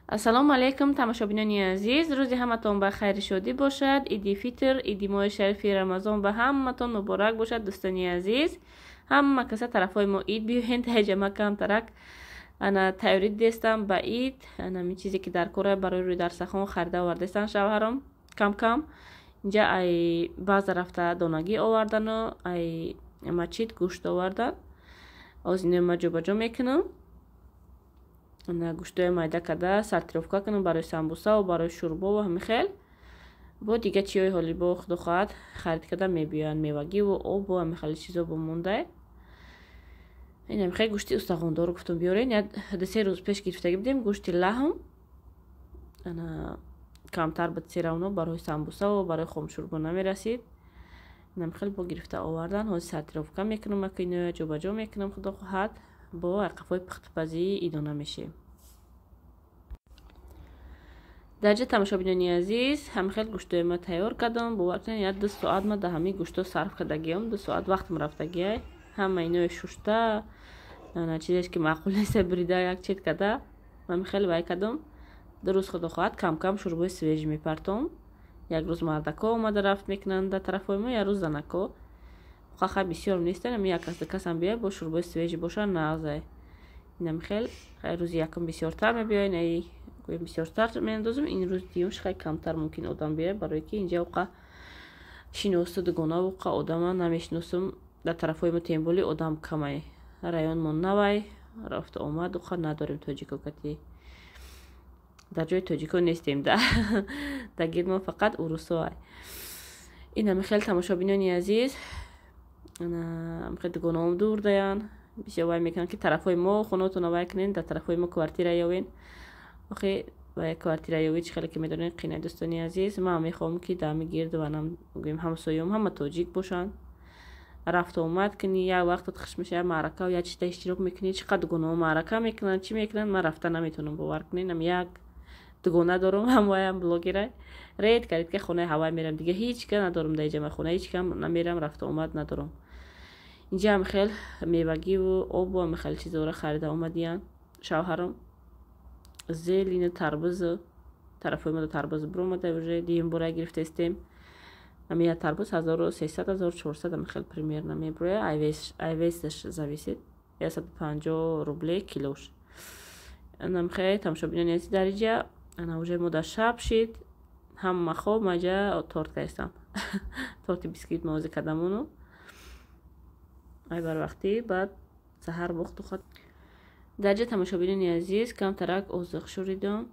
ассалому алайкум тамошобинони азиз, рӯзи ҳаматон ба хайри шодӣ бошад. Иди фитр, иди моҳи шарифи рамазон ба ҳаматон муборак бошад. дӯстони азиз, ҳама каса тарафҳои мо ид биёен таҷама камтарак ана тайёрӣ дестам ба ид. Анами чизе ки дар кора барои рӯи дарсахон харида овардестан шавҳарам кам кам. Инҷа ай баъза рафта донагӣ овардану ай мачид гӯшт овардан. Оз инои ма ҷобаҷо мекунам. гӯштои майда када сортировка кунам барои самбусаву барои шӯрбову ҳамихел. Бо дига чиёи ҳоли бо худо хоҳад харид када мебиёянд мевагиву обу ҳамихели чизо бомонда. ин ҳамихел гӯшти устағондору гуфтам биёрен. Я 2-3 рӯз пеш гирифтагӣ будем гӯшти лаҳм. Ана камтар буд серавно барои самбусаву барои хомшӯрбо намерасид. ин ҳамихел бо гирифта овардан. ҳозир сортировка мекунам аки иноя ҷобаҷо мекунам худо хоҳад. бо айқафҳои пухтупазӣ идона мешем. дарҷа тамошобинони азиз, ҳамихел гӯштои ма тайёр кардам. бовар кунед як 2 соат ма да ҳамин гӯшто сарф кардагиам. 2 соат вақтам рафтагиай. ҳама инои шушта ана чизеш ки маъқул неста бирида як чет када ҳамихел вай кардам. 2 рӯз худо хоҳад кам кам шӯрбои свежи мепартом. як рӯз мардако омада рафт мекунанд дар тарафҳои мо, як рӯз занако. хахай бисёр неста, ами як кас касам биёй бо шӯрбои свежи боша нағзай. ин ҳамихел рӯзи якум бисёртар мебиёин, ай бисёртар меандозам. ин рӯз диюм шихай камтар мумкин одам биёй, барое ки инҷа уқа шиносу дугона уқа одама намешиносум. дар тарафҳои мо темболи одам камай, районмон навай рафту омад уқа надорем тоҷико кати. дар ҷои тоҷико нестем дар гирмо фақат урусоай. ин ҳамихел тамошобинони азиз, ҳамихел дугонаом дур даян. бисёр вай мекунанд ки тарафҳои мо хонатона вай кунен, дар тарафҳои мо квартира ёвен. охе вай квартира ёвӣ чӣ хеле ки медонед қинай. дӯстони азиз, ман мехоҳам ки дар ҳамин гирду ванам гӯем ҳамсоём ҳама тоҷик бошанд. рафту омад кунӣ, як вақтат хиш меша як маърака ё як чизда иштирок мекунӣ. чӣ қадр дугонаҳо маърака мекунанд, чӣ мекунанд, ман рафта наметавонам бовар кунед. ам як дугона дорам, ҳамаям блогерай. ред карид ки хонаи ҳавай мерам, дига ҳеҷ ка надорам дар ҷамаи хона, ҳеҷ кам намерам, рафту омад надорам. инҷа ҳамихел мевагиву обу ҳамихел чизора харида омадиян шавҳарам. зелину тарбузу тарафҳои мо тарбуз биромада уже диюм бора гирифтаистем. ами як тарбуз 1300-1400 ҳамихел примерно меброяд. айвесаш зависит. 150 рублей килош. ҳамихел тамошобинони азиз, дар инҷа ана уже мода шаб шид. ҳама хоб маҷа торт кайстам. торти бисквит мавози кадамону ай барвақти баъд саҳар вохту хат. дарҷа тамошобинони азиз, камтарак озиқ шӯридам.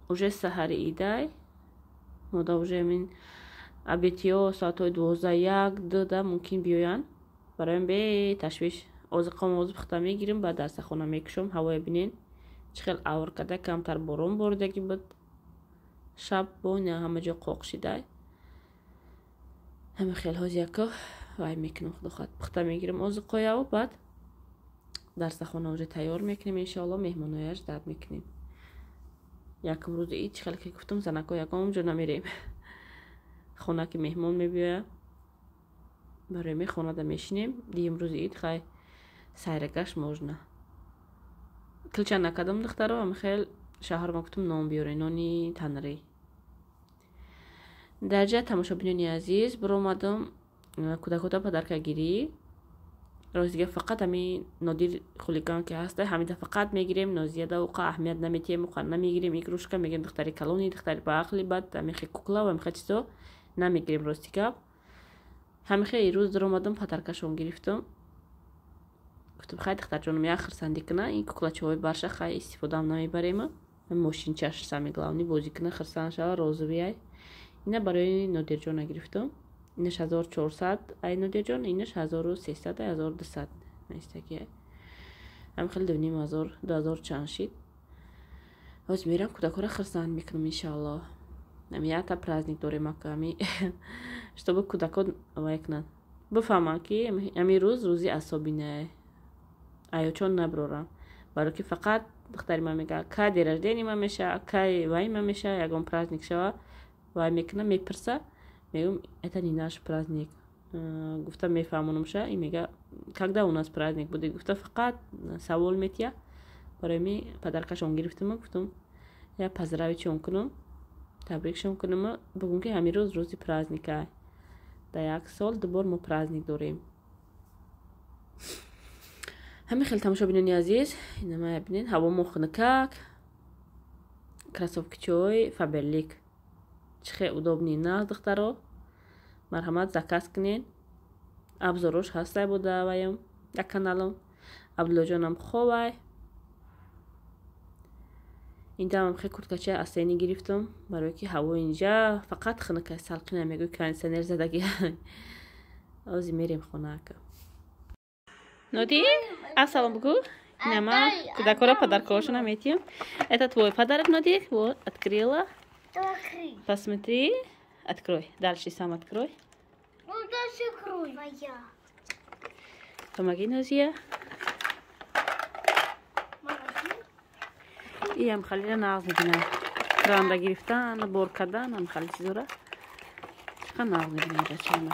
уже саҳари идай мода уже амин абитиё соатҳои 12-1-2 мумкин биёянд. бароям бе ташвиш озиқам оз пухта мегирим, баъд дарсахона мекушам. ҳавое бинен чӣ хел авр када камтар борон боридагӣ буд. шаб бо ина ҳама ҷо қоқ шидай. ҳамихел ҳози яко вай мекунам худо хоҳад пухта мегирам озиқояу баъд дарсахона уже тайёр мекунем. иншоалло меҳмонояш дард мекунем. якум рӯзи ид чӣ хеле ки гуфтам занако ягон ҷо намерем. хона ки меҳмон мебиёяд барои ме хонада мешинем. диюм рӯзи ид хай сайрагаш можна. килча накардам духтаро, ҳамихел шаҳрма гуфтам нон биёре, нони танрӣ. дарҷа тамошобинони азиз, биромадам кӯдакота падаркагирӣ. роз дига фақат ҳамин нодир хулиган ки ҳаста ҳамида фақат мегирем, нозияда уқа аҳамият наметиҳем, уқа намегирем. игрушка мегирем, духтари калони, духтари баақли, баъд ҳамихе кукла ва ҳамихе чизо намегирем. рости гап ҳамихе ирӯз диромадам падаркашон гирифтам. гуфтам хай духтарҷонам як хирсандӣ куна, ин куклачаҳои барша хай истифодам намебарем. мошинчаш сами главни бозӣ куна хирсанд шава розувияй. ина барои нодирҷона гирифтам. инаш 1400 ай нодирҷон, инаш 1300 ай 1200 наистагиай. ҳамихел 2500 чанд шид. ҳоз мерам кӯдакора хирсанд мекунам иншаалло. ами якта праздник дорем ака ами чтобы кӯдако вай кунанд бифаҳманд ки ами рӯз рӯзи асобинае. аёчон наброрам, баро ки фақат духтари ман мегӯяд кай день раждени ман меша, кай вай ман меша, ягон праздник шава вай мекунам, мепирса, мегӯям это не наш праздник. гуфта мефаҳмонамша, ин мега когда у нас праздник будет, гуфта фақат савол метия. барои ми падаркашон гирифтам, гуфтам я пазиравичон кунум, табрикшон кунум. Бугун ки ҳамин рӯз рӯзи праздникай. Дар як сол дубор мо праздник дорем. ҳамин хеле тамошобинони азиз, инама бинед, ҳаво мо хунукак, красовки чой, фаберлик. Чӣ хеле удобни на духтаро. Марҳамат заказ кунед. Абзорош ҳастай буда ваям дар каналам. Абдуллоҷонам ховай. Инҷам хеле курткачаи асени гирифтам, барои ки ҳаво инҷа фақат хунукай салқина мегӯи кондитсионер задаги. Ози мерем хонака. Ноди, ассалом бгу. Инама кудакора подаркошо наметим. Это твой подарок, Ноди. Вот, открыла. Посмотри. Открой. Дальше сам открой. Ну, дальше открой. Моя. Помоги, Нозия. Иям халила нағз мебинам. Кранда гирифтан, бор кардан, ам хали чизора. Чиқа нағз мебинам бачаама.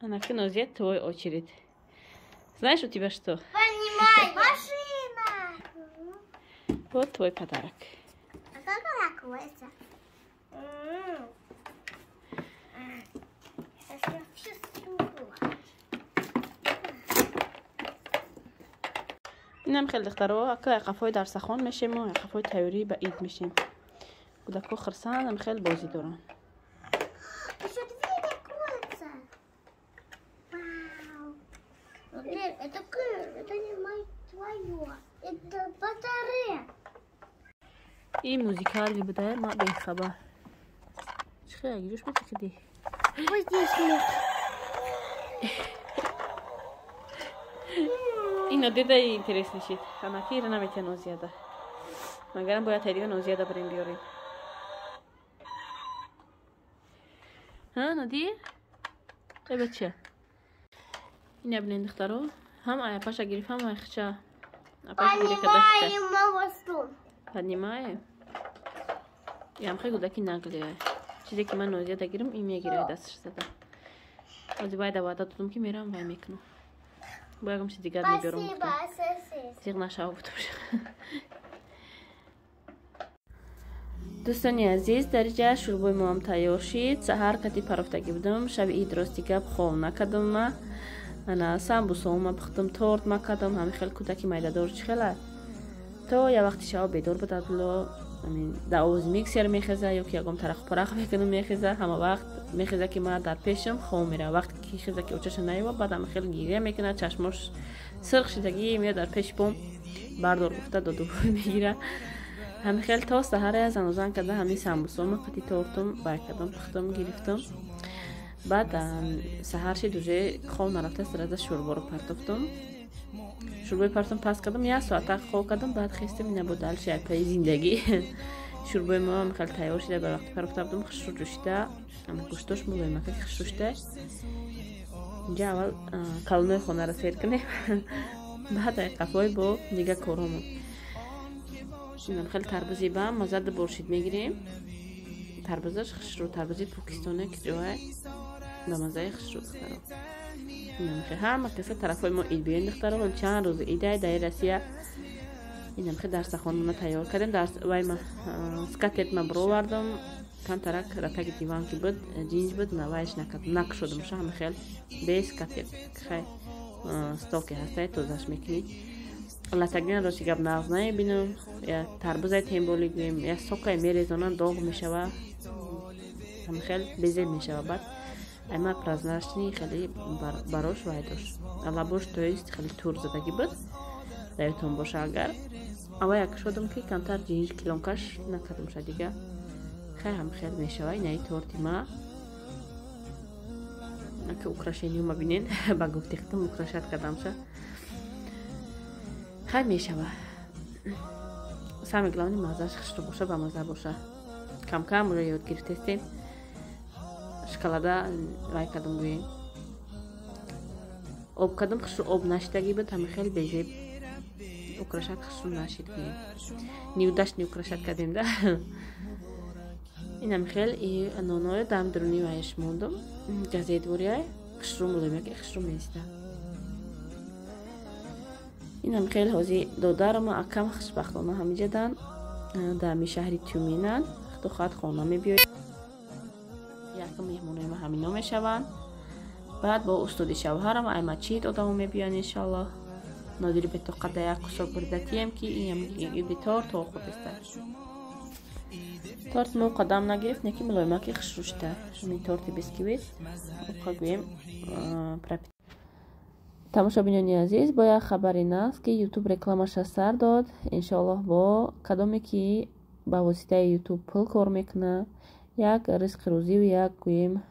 Анака, Нозия, твой очередь. Знаешь, у тебя что? Понимаю. Машина. Вот твой подарок. А как она откроется? Я все стукла. инам хеле духтаро, ака қафои дарсахон мешему, қафои тайёрӣ ба ид мешем. Кудако хирсан, ам хеле бозӣ дорам. Еще дверь откроется. Вау. Дверь, это не твое. Это батарея. این موزیکال بوده ما به خبر چه اگه جوش بچه کدی Вот здесь нет. اینو دیده اینترس نشید اما که ایره نمیتونه نوزیاده مگرم باید هدیه نوزیاده بریم بیاریم ها ندی؟ ای بچه این ابنین دخترو هم آیا پاشا گریف هم آیا خچه Понимаю, мама, что? поднимаем ям хай гудаки нагле чизе ки ман нозиада гирам ин мегирад дасташ зада ози байда ваъда додам ки мерам вай мекунам боягам чизи дигар мебиёрам Спасибо, сосед. зиқ нашава гуфта боша дӯстони азиз дар ҷа шӯрбои моам тайёр шид саҳар кати парафтагӣ будам шаби ид рости гап хоб накардам ма ана самбусома пухтам торт макардам ҳами хел кӯдаки майдадор чӣ хела то я вақти шаба бедор буд Абдулло дар овози миксер мехеза ё ки ягон тарақу парақ мекунам мехеза ҳама вақт мехеза ки ман дар пешам хом мера вақте ки хеза ки очаша наёва баъд ҳама хел гирия мекунад чашмош сирқ шидагӣ меяд дар пеши пом бардор гуфта додубой мегира ҳами хел то саҳара занозан карда ҳамин самбусома қати тортум бай кардам пухтам гирифтам баъд саҳар шид уже хоб нарафта сираза шӯрборо партофтам шӯрбои партам пас кардам як соата хоб кардам баъд хистам ина бо дал шайпаи зиндагӣ шӯрбои моам хеле тайёр шида ба вақти парафта будам хушрӯ ҷӯшида ама гӯштош мулои макаки хушрӯ шида инҷа аввал калонои хонаро сер кунем баъд қафои бо дига коромон инам хеле тарбузи бам маззади боршид мегирем тарбузаш хушрӯ тарбузи покистоне ки ҷоай ба маззаи хушрӯ духтаро инамхе ҳама каса тарафҳои мо ид биёин духтаро чанд рӯзи идай дар Россия инамхе дарсахонона тайёр кардем вай скатерть ма бировардам кантарак ратаги диван ки буд ҷинҷ буд вайш накушодам ша ҳама хел бе скатерть хай стол ки ҳастай тозаш мекунӣ латагинаро чи гап нағз намебинам я тарбузай темболи гӯем я сокай мерезонам дог мешава ҳама хел безеб мешава баъд айма праздничный хеле барош вай дошт лабош то есть хеле тур задагӣ буд даётон боша агар ава як шодам ки камтар ҷинҷ килонкаш накардам ша дига хай ҳам хел мешава инаи торти ма ака украшениюма бинен ба гуфти хитам украшат кардам ша хай мешава сами главни маззаш хушрӯ боша ба мазза боша камкам уже ёд гирифтестем шоколада вай кардам гӯем об кардам хушрӯ об нашидагӣ буд ҳама хел безеб украшат хушрум нашид гӯем. Нивдашт украшат кардем да. Инам хел и ноноя дам дуруни вайш мондум. Газетвория хушрум лемяки хушрум неста. Инам хел ҳози додарама акам хушбахтона ҳамиҷадан дами шаҳри Тюменан худохат хона мебиёд. Якам меҳмонаима ҳамино мешаванд. Баъд бо устоди шавҳарам аймачид одамо мебиён иншаллоҳ. Нодири бетоқада як кусок бурдатием ки иди торт то худеста. Торт мо қадам нагирифт, неки мулоимаки хушрушта. Ин торти бисквит. Оқагӯем пропит. Тамошобинони азиз, бо як хабари наст ки YouTube рекламаша сар дод. Иншаллоҳ бо кадоме ки ба воситаи YouTube пул кор мекуна, як ризқи рӯзиву як гӯем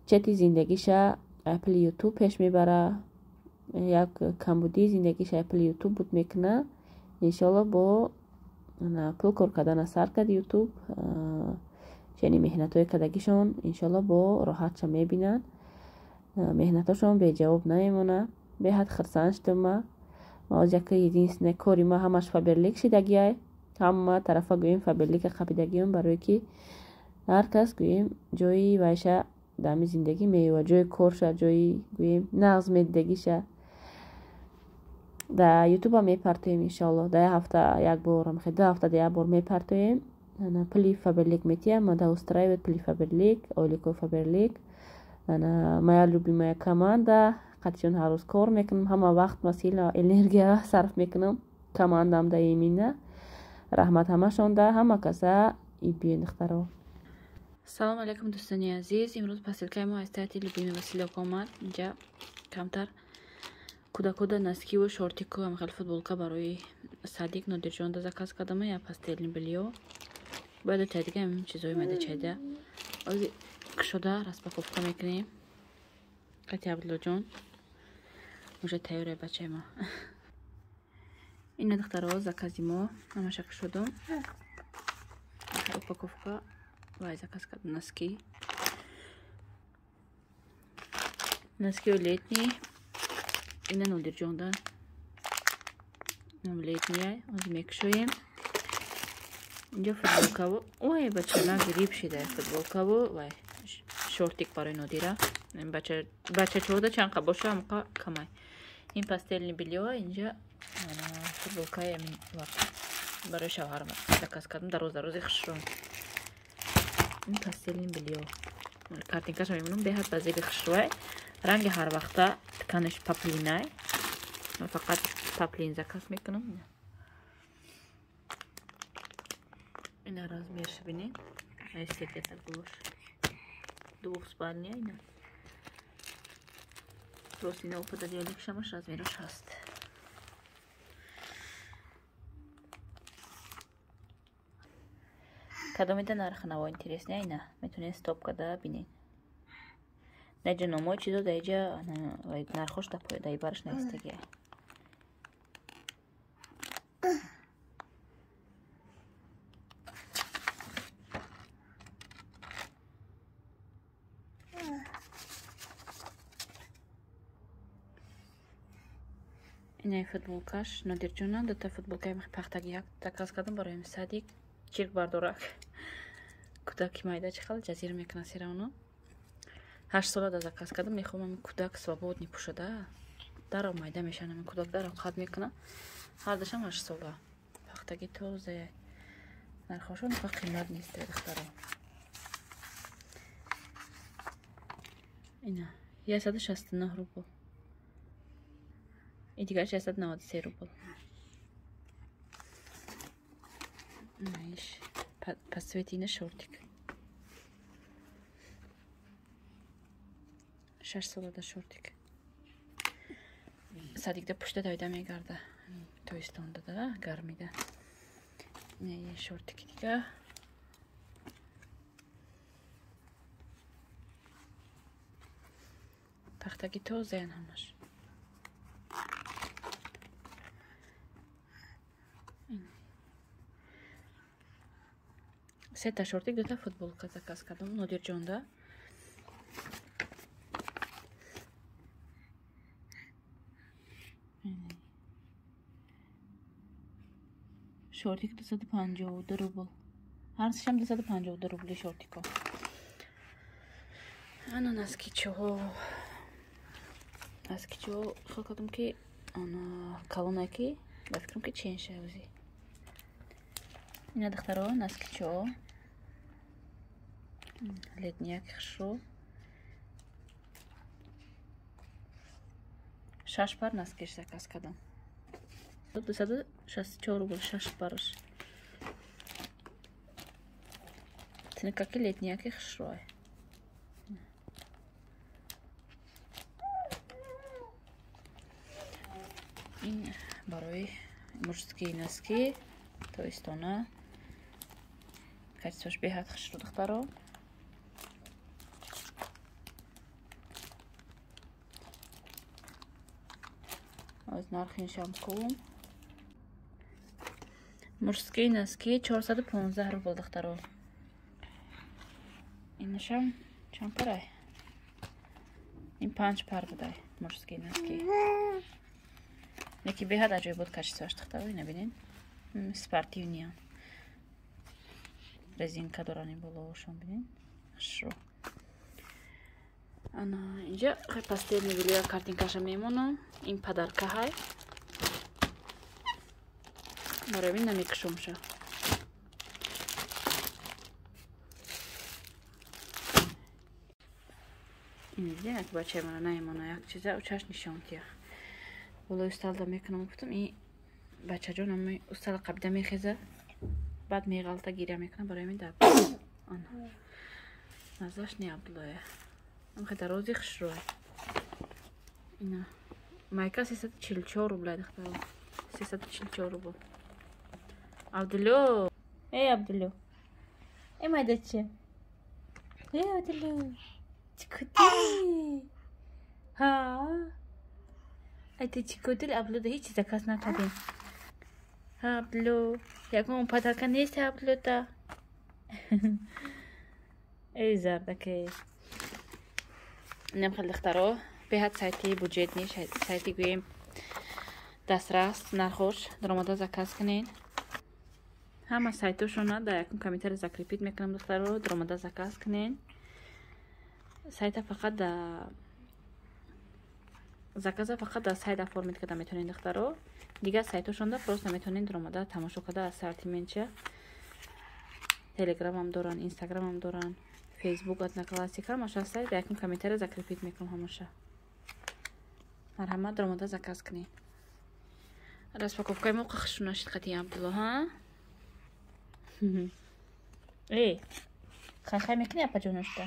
чети зиндагиша Apple YouTube пеш мебара, як камбуди зиндагиша Apple YouTube буд мекуна. Иншаллоҳ бо пул кор кардана сар кард YouTube, чени меҳнатҳои кардагишон иншаллоҳ бо роҳатша мебинанд. Меҳнатошон беҷавоб намемона. Беҳад хирсанд шудума. Аз яка единственная кори ма ҳамаш фаберлик шидагиай. Ҳама тарафа гӯем фаберлика қапидагиён, барое ки ҳар кас гӯем ҷои вайша дами зиндагӣ меёва, ҷои корша, ҷои гӯем нағз медидагиша. Да ютуба мепартоем иншаллоҳ. Да ҳафта як бор, амхе 2 ҳафтада як бор мепартоем. Пули фаберлик метиям, ма да устраивает пули фаберлик, олико фаберлик. Моя любимая команда, қатишон ҳар рӯз кор мекунам, ҳама вақт ва сила энергия сарф мекунам командам да имина. Раҳмат ҳамашон да ҳама каса ибиён духтаро. Салому алейкум дӯстони азиз. Имрӯз посилкаи мо аз сайти любимый Василек омад. Инҷа камтар кӯдакода носкиву шортику амхел футболка барои Садик Нодирҷон да заказ кардам. Я пастелни бельё. Бояд та дига ин чизои майда чайда. Ози кушода распаковка мекунем. Қати Абдуллоҷон. Уже тайёре бачаи мо. Ина духтаро закази мо ҳамаша кушодам. Упаковка вай заказ кардам носки. Носки летни. Ина Нодирҷон да. Летния, ози мекушоем. Инҷа футболкаву. Ой, бача на гриб шида футболкаву вай шортик барои Нодира. Бача чода чанқа боша амқа камай. Ин пастелни бельё, инҷа футболкаи амин вақт барои шавҳарам заказ кардам. Дарози хушрум. Ин пастелни бельё. Картинкаша мемонам беҳад базеби хушрувай. Ранги ҳар вақта тканиш паплинай. Фақат паплин заказ мекунам. Ина размерш бинед. Айстек это гуш. Двухспальня ина. Просто ина упадалиялик шамаш размераш ҳаст. Кадомида нарх наво интересная ина. Метунед стоп када бинед. Наҷа номои чизо даиҷа нархош да поя даи бараш наистагия. Инай футболкаш Нодирҷонам дута футболкаи пахтаги як заказ кардам барои Садик. Чирк бардорак. Кӯдаки майда чихел ҷазира мекуна сиравно. 8 сола да заказ кардам. Мехоҳам кӯдак свободни пушода. Даро майда мешанам. Кӯдак даро қад мекуна. Ҳар дашам 8 сола. Пахтаги тоза. Нархошон ва қимат нест духтаро. Ина 169 рубл. И дигар 693 рубл. Знаешь, посвети на шортик. 6 сола да шортик. Садик да пушта дайда мегарда. Тоистонда да гармида. Не шортики дига. Пахтаги тозаян ҳамаш. Сета шортик, дута футболка заказ кардам Нодирҷонда. شورتی که 252 روبل. هر سشم 252 روبلی شورتی که. انا نسکیچو خیلی کدوم که انا کلونه که بفکرم که چین شوزی. اینه دخترها نسکیچو. لدنیاک خشرو. شش بار نسکیش زکاس کدام. 264 روبل 6 بارش. تنکا که لدنیاک خشروه. این برای مشتکی نسکی تو استونه کاتیش بهت خشرو دخترها. از نرخین شام کوم مشتکی نسکی 415 روبل دخترها. این نشام چند پره؟ این 5 پر بوده مشتکی نسکی. یکی بهت عجیب بود کاتیش دخترها. اینو ببینین سپارتیونیان резинка دارن بالاشون ببین خشرو. انا اینجا خیلی پاستل می‌بینید کارتینکاش میمونم. این پدرکه های برای من نمیکشم شو. این دیگه که بچه من نمیمونه یک چیزا اوچش نشون تیا. ولی استاد میکنم گفتم این بچه جانم استاد قبضه میخزه. بعد میغلطه گیره میکنم برای من دب. آن مزاش نیابلوه. ام خیلی روزی خشروه. اینا مایکا 344 روبل دخترم. 344 روبل. عبدالله. ای عبدالله. ای مایدچه. ای عبدالله. چیکودی. ها. ای تو چیکودی عبدالله هیچ زکاس نکردیم. عبدالله. یکم پدرکه نیست عبدالله تا. ای زردکه. نمیخواد دخترها بهت سایتی بودجت نیست سایتی گویم دسترس نرخوش درآمد زکاس کنین همه سایتوشون در یکم کمیتر زکریپیت میکنم دخترها درآمد زکاس کنین سایت فقط در زکاس فقط در سایت فرمیت کده میتونین دخترها دیگه سایتوشون در پروست نمیتونین درآمد تماشا کده اسارتیمنت چه تلگرام هم دارن اینستاگرام هم دارن فیسبوک ادنا کلاسیکا ماشا سایت یکم کمیتر زکریپیت میکنم هموشه مرحمت درآمد زکاس کنین распаковкой موقع خشونش خطی عبدالله ها ای خیلی میکنی اپا جونشتا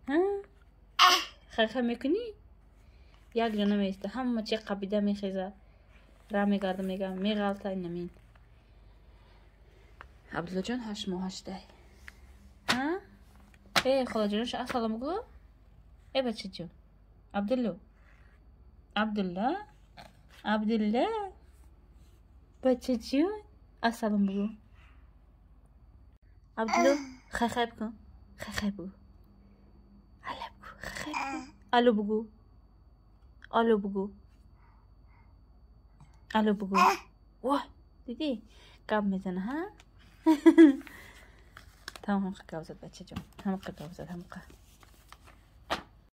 ها خیلی میکنی یک جونه میسته همه چی قبیده میخیزه را میگرده میگم میغلطه این نمین عبدالله جان 8 ماه ده ها ای خدا جونش اصلا بگو ای بچه جون عبدالله بچه جون السلام بگو عبدالله خیلی بکن خیلی بگو الو بگو الو بگو واه دیدی قب میزنه ها تمام هم قبضت بچه جون هم قبضت